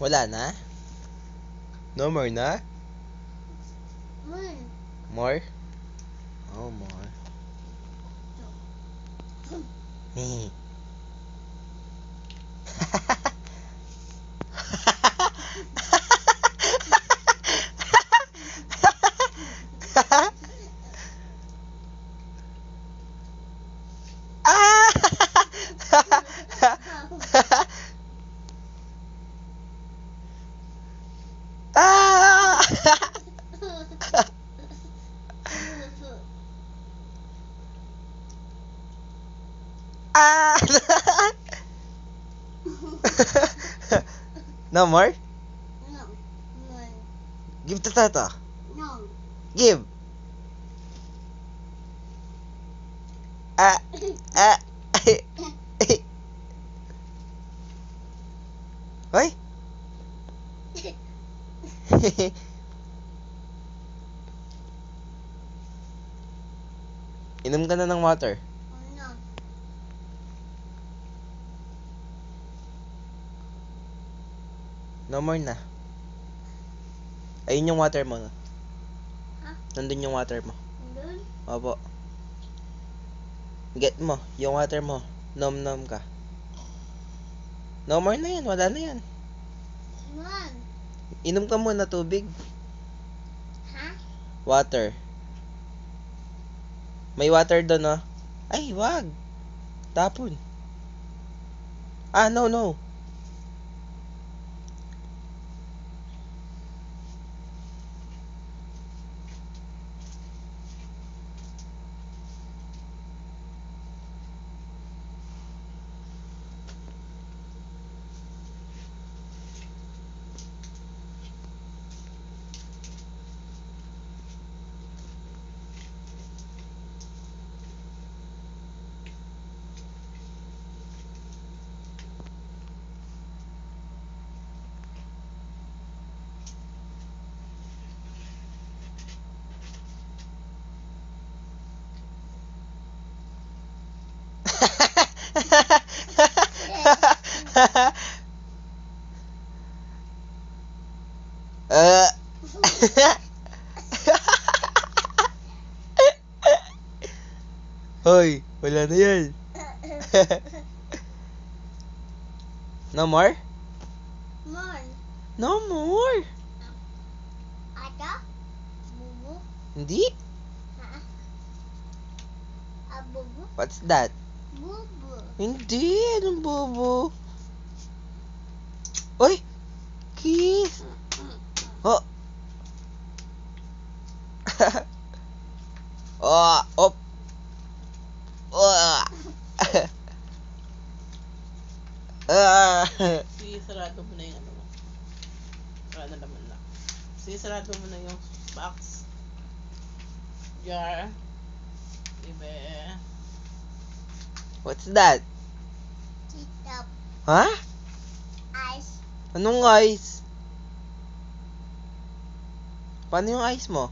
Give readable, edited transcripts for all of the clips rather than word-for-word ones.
Wala na? No more na? More? Oh, more. No more? No. Give to Tata. No. Give. Ah. Ah. Hoy. Inom ka na ng water. No. No more na. Ayun yung water mo. Ha? Nandun yung water mo. Doon? Opo. Get mo. Yung water mo. Nom-nom ka. No more na yan. Wala na yan. Man. Inom ka muna tubig. Ha? Water. May water doon, oh. Ay, wag. Tapon. Ah, no, no. Uh. Hoy, wala na yan. No more? Man. No more. Ada? Bubu? Hindi. Ha? Bubu? What's that? Bubu. Hindi. Anong bobo? Oy! Kiss! Oh! Oh! Op! Oh! Sarado mo na yung ano mo. Para na naman lang. Sarado mo na yung box. Jar. Ibe. What's that? Titap. Ha? Ice. Anong ice? Paano yung ice mo?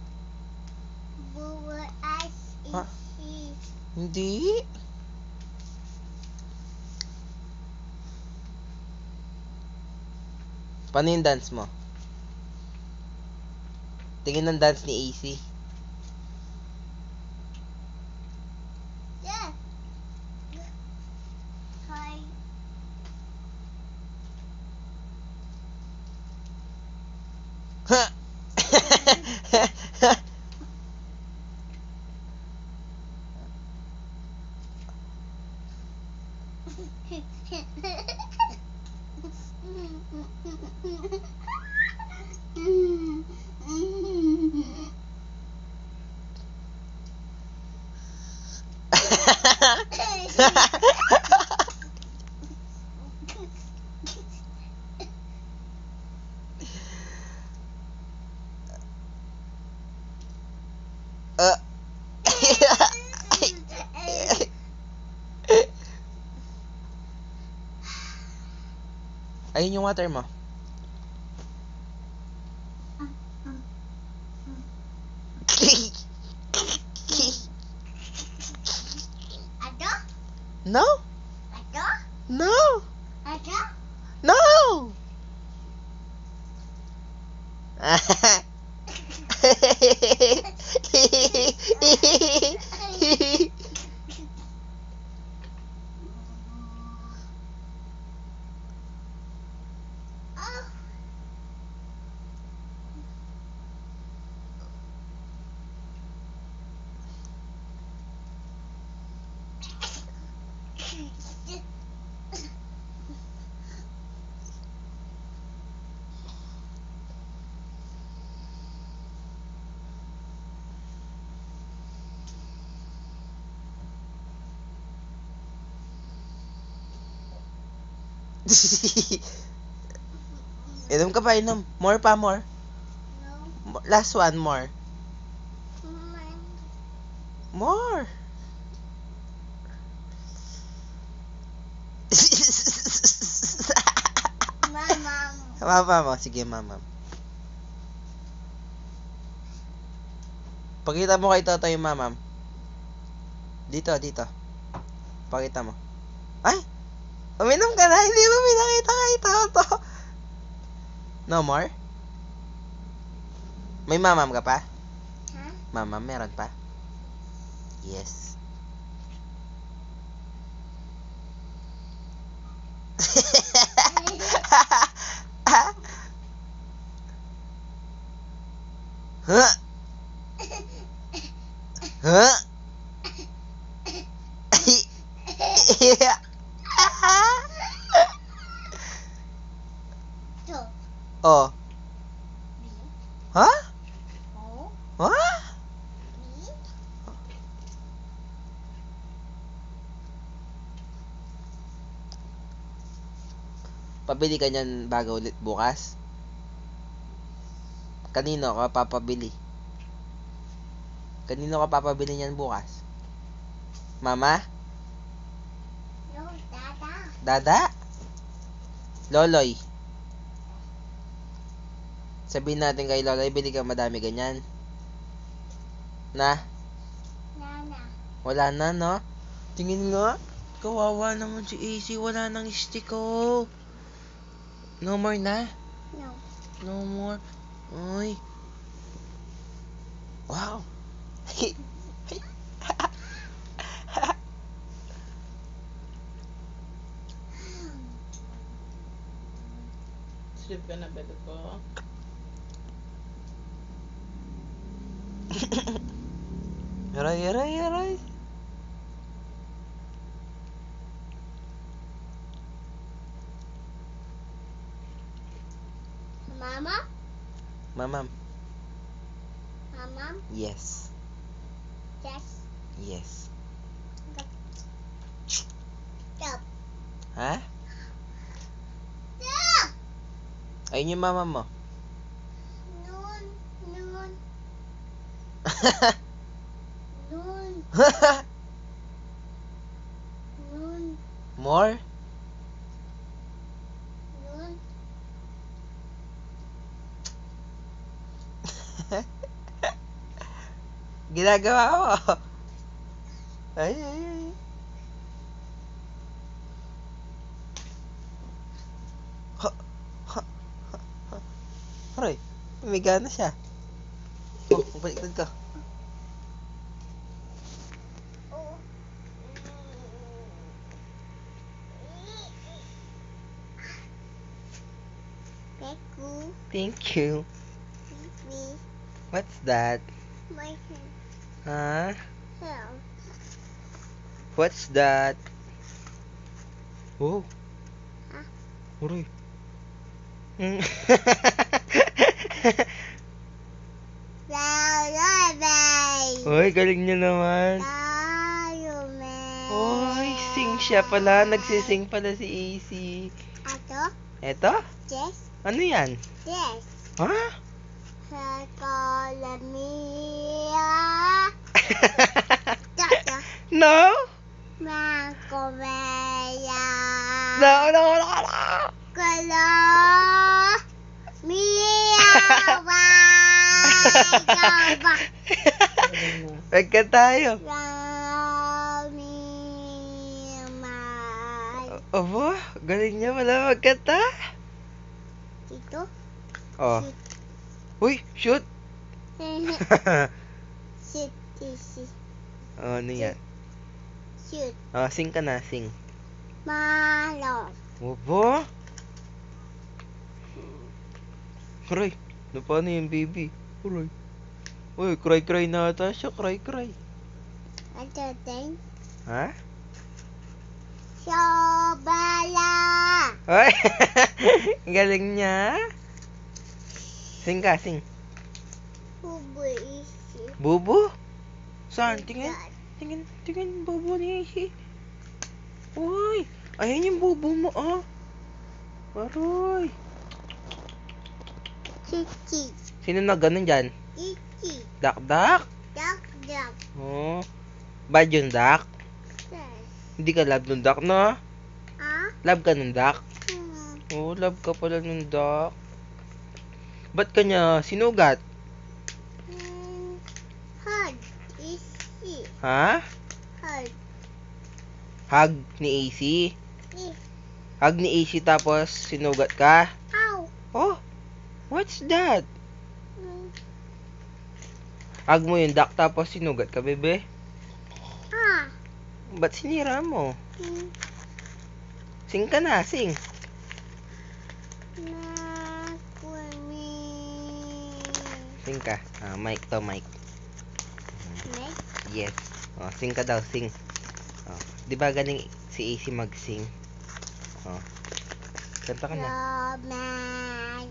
Bubu ice. Ha? Isi. Hindi. Paano yung dance mo? Tingin ng dance ni AC. Yeah. Hi. Ayun yung water mo. Ada? No! Ada? No! Ada? No! Inom ka pa, inom. More pa, more. No. Last one, more. More. Mama. Mama mo. Sige, mama. Pakita mo kay Toto yung mamam. Dito, dito. Pakita mo. Ay! Uminom ka na. Hindi mo pinakita kay Toto. No more? May mamam ka pa? Ha? Mamam, meron pa? Yes. Huh? Huh? Two. Oh. Me. Huh? Oh. Huh? Me. Pabili ka niyan bago ulit bukas? Kanino ka papabili? Kanino ka papabili niyan bukas? Mama? No, Dada. Dada? Loloy? Sabihin natin kay Loloy, bili ka madami ganyan. Na? Nana. Wala na, no? Tingin nga. Kawawa naman si AC. Wala nang stick, oh. No more na? No. No more. Uy. Wow. Sleep ka na, bebe ko. Aray, aray, aray. Mama. Mamam. Mama. Yes. Yes. Yes. Stop. Ha? Stop. Ayun yung mamam mo. Noon. Noon. Noon. Noon. More? Noon. Ginagawa mo. Ay, ay, ay. Ha, ha, ha, ha. Aray, umiga na siya. Oh, baliktad ka. Oh. Peku. Thank you. Me. What's that? My hand. Huh? Hair. What's that? Oh. Huh? Aray. Bye. Uy, galing niya naman. Bye. Uy, sing siya pala. Nagsising pala si AC. Ato? Eto? Yes. Ano yan? Yes. Ha? Sakolamia. Tata. No? Makomeya. No, no, no, no. Kalo. Mia. Waba. Wagka tayo. Aba, galing niya pala magkanta. Dito? Oh. Uy, shoot! Shoot, shoot, Oh, ano yan? shoot. Oh, sing ka na, sing. Malo. Opo? Aray, ano paano yung baby? Aray. Uy, cry na ata siya, cry. Ano din? Ha? Sobala. Ay, galing niya. Sing ka, sing. Bubu isi. Bubu? Saan? Tingin, bubu ni Ishi. Uy, ayan yung bubu mo, ah. Aray. Chichi. Sino na ganun dyan? Ichi. Dak. Dak. Oh. Bad yung dak? Hindi ka love ng dak, no? Ah? Love ka ng dak? Hmm. Oh, love ka pala ng dak. Ba't ka niya sinugat? Hug. Isi. Ha? Hug. Hug ni AC? Hug ni AC tapos sinugat ka? Ow. Oh, what's that? Hmm. Hug mo yung dak tapos sinugat ka, bebe? Ah. Ba't sinira mo? Hmm. Sing ka na, sing. Nakumi. Sing ka. Ah, mic to, mic. Next. Yes. Oh, sing ka daw, sing. Oh, 'di ba galing si AC mag-sing? Oh. Kanta ka na. Roman.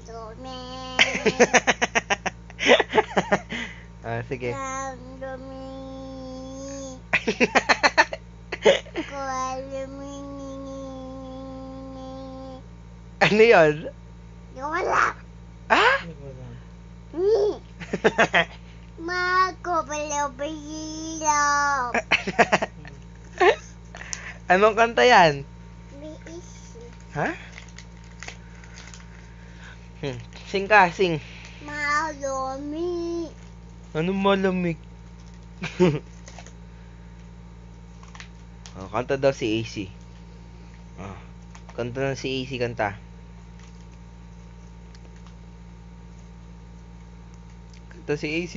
Ah, sige. Ano 'yon? Wala. Ah? Magkopalabayilaw. Anong kanta yan? Biisi. Ha? Sing ka, sing. Malumi. Anong malamig? Oh, kanta daw si AC. Oh, kanta na si AC, kanta. Kanta si AC.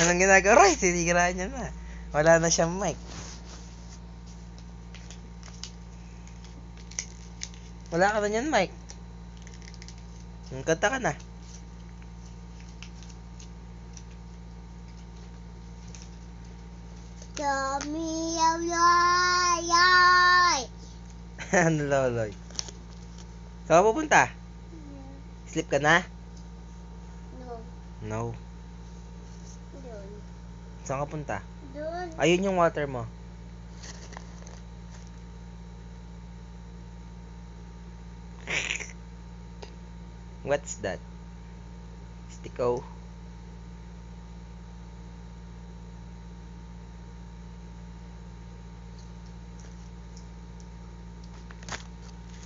Anong ginagawa? Roy, sinigiraan niya na. Wala na siyang mic. Wala ka na niyan, mic. Kanta ka na. Dami yay. Ano, loloy? Saan ka pupunta? Sleep ka na? No. No. Doon. Saan ka punta? Doon. Ayun yung water mo. What's that? Sticko.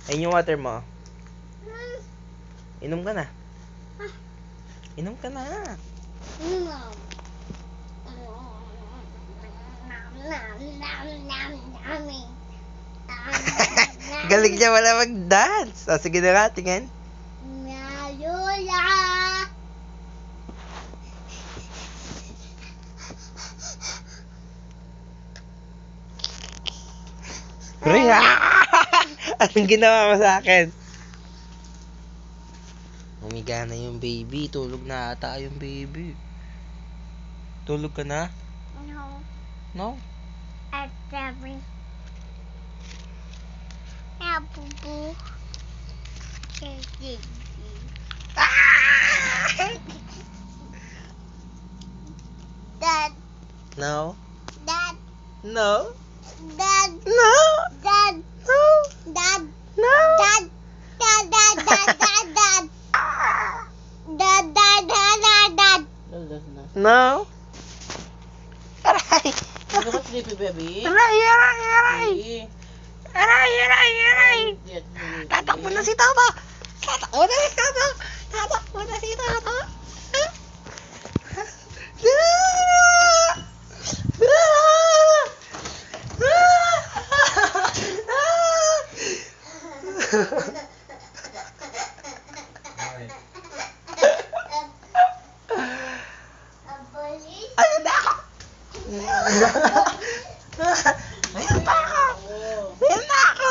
Ayun yung water mo. Inom ka na. Inom ka na. Galing niya wala mag-dance. O, sige na nga, tingin. Mayula. Rhea! Anong ginawa mo sa akin? Umiga na yung baby. Tulog na ata yung baby. Tulog ka na? No. No? At sabi. Abubu. Kiki. Dad. No? Dad. No? Dad. No? Dad. No? Dad. No? Dad. Dad. Dad. Dad. Dad. Dad. No. Aray! Ano ka, sleepy baby? Aray! Aray! Aray! Baby. Aray! Aray! Aray! Yes, baby. Tatakbo na si Tata! Tatakbo na si Tata! Tatakbo na si Tata! Ayun na ako! Ayun na ako! Ayun na ako!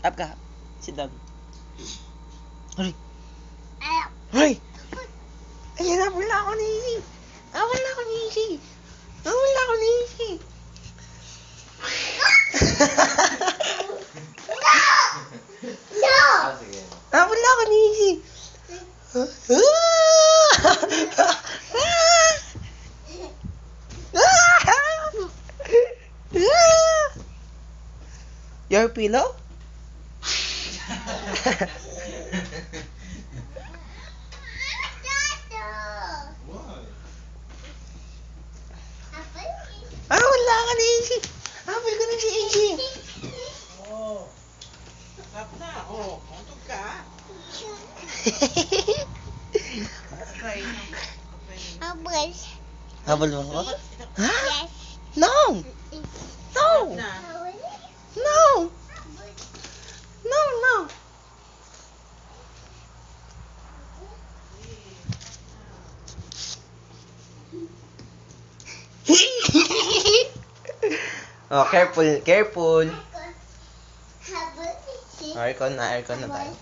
Up ka. Sit down. Hurry. Hurry! Ayan na, wala ako ni Izzy. Wala ako ni Izzy. Wala ako ni Izzy. Wala ako ni Izzy. Your pillow? Wala ka ni Izzy. Habol ko na si Izzy. Oh. Tap na. Oh, kuntog ka. Try. Habol mo ako? Ha? Yes. No! No! Na. No! No, no! Oh, careful, careful. Aircon na tayo.